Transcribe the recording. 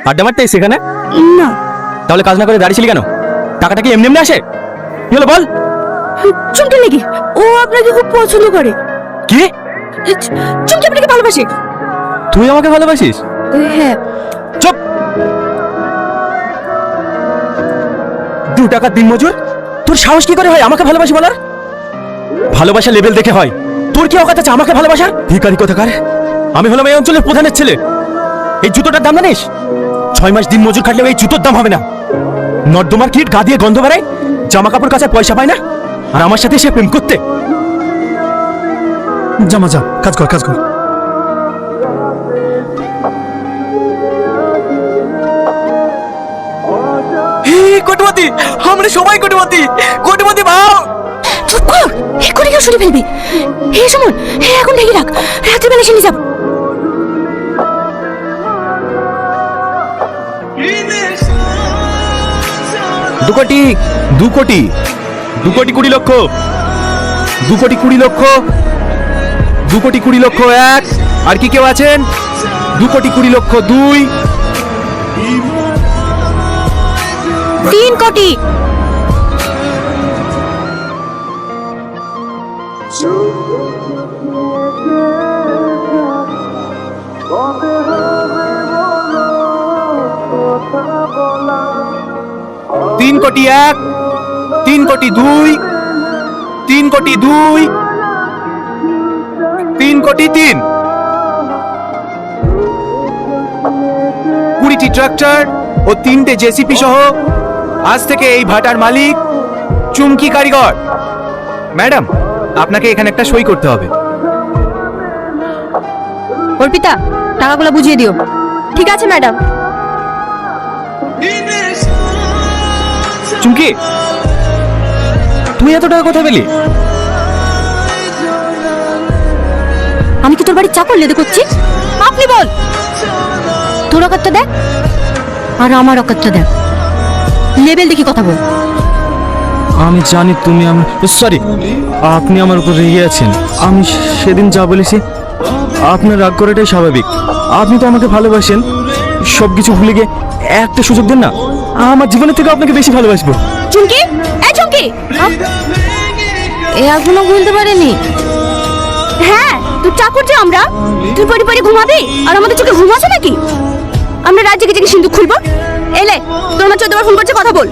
আড্ডা মারতে এসে এখানে? না। তাহলে কাজ না করে দাঁড়িয়েছিলি কেন? টাকাটা কি এমনি এমনি আসে? কি হলো বল? চুমকি লেগে ও আপনাকে খুব পছন্দ করে। কি? চুমকি আপনাকে ভালোবাসে। তুই আমাকে ভালোবাসিস? হ্যাঁ। চুপ। 2 টাকার দিনমজুর, তোর সাহস কি করে হয় আমাকে ভালোবাসি বলার? ভালোবাসা লেভেল দেখে হয়। তোর কি অকাত আছে আমাকে ভালোবাসার? ভিখারি কোথাকার। আমি হলাম এই অঞ্চলের প্রধানের ছেলে। এই জুতোটার দাম জানিস? 6 মাস দিন মজুর খাটলেও এই জুতোর দাম হবে না। নর্দমার কিট গা দিয়ে গন্ধ বেড়ায়, জামা কাপড় কাচার পয়সা পায় না, আর আমার সাথে সে প্রেম করতে। জামা যা, কাজ কর কাজ কর। কোটিপতি, আমরা সবাই কোটিপতি। কোটিপতি ভাও। চুপ কর, এক্ষুনি কেউ শুনে ফেলবি। হে সুমন, হে এখন ঢেকে রাখ, রাত্রিবেলা এসে নিয়ে যাব। দু কোটি 20 লক্ষ, 2 কোটি 20 লক্ষ, 2 কোটি 20 লক্ষ 1। আর কি কেউ আছেন? 2 কোটি 20 লক্ষ 2। 3 কোটি। তিন কোটি 1, 3 কোটি 2, 3 কোটি 2, 3 কোটি 3। 20টি ট্রাক্টর ও 3টে জেসিপি সহ আজ থেকে এই ভাটার মালিক চুমকি কারিগর। ম্যাডাম, আপনাকে এখানে একটা সই করতে হবে। অর্পিতা, টাকাগুলো বুঝিয়ে দিও। ঠিক আছে ম্যাডাম। চুমকি, তুই এত টাকা কোথায় পেলি? আমি কি তোর বাড়ির চাকর লেদে করছি? আপনি বল। তোর অকাতটা দেখ আর আমার অকাতটা দেখ, লেভেল দেখি কথা বল। আমি জানি তুমি সরি, আপনি আমার উপর রেগে আছেন। আমি সেদিন যা বলেছি, আপনার রাগ করাটাই স্বাভাবিক। আপনি তো আমাকে ভালোবাসেন, সবকিছু ভুলে গিয়ে একটা সুযোগ দেন না। আমার জীবনের থেকে আপনাকে বেশি ভালোবাসবো। চুমকি, এই চুমকি, এ এখনো ভুলতে পারেনি। হ্যাঁ, তুই চাকর যে আমরা, তুই পরি পরি ঘুমাবি আর আমাদের চোখে ঘুম আছে নাকি? আমরা রাত জেগে জেগে সিন্ধুক খুলবো। এলে তোর মা 14 বার ফোন করছে, কথা বল।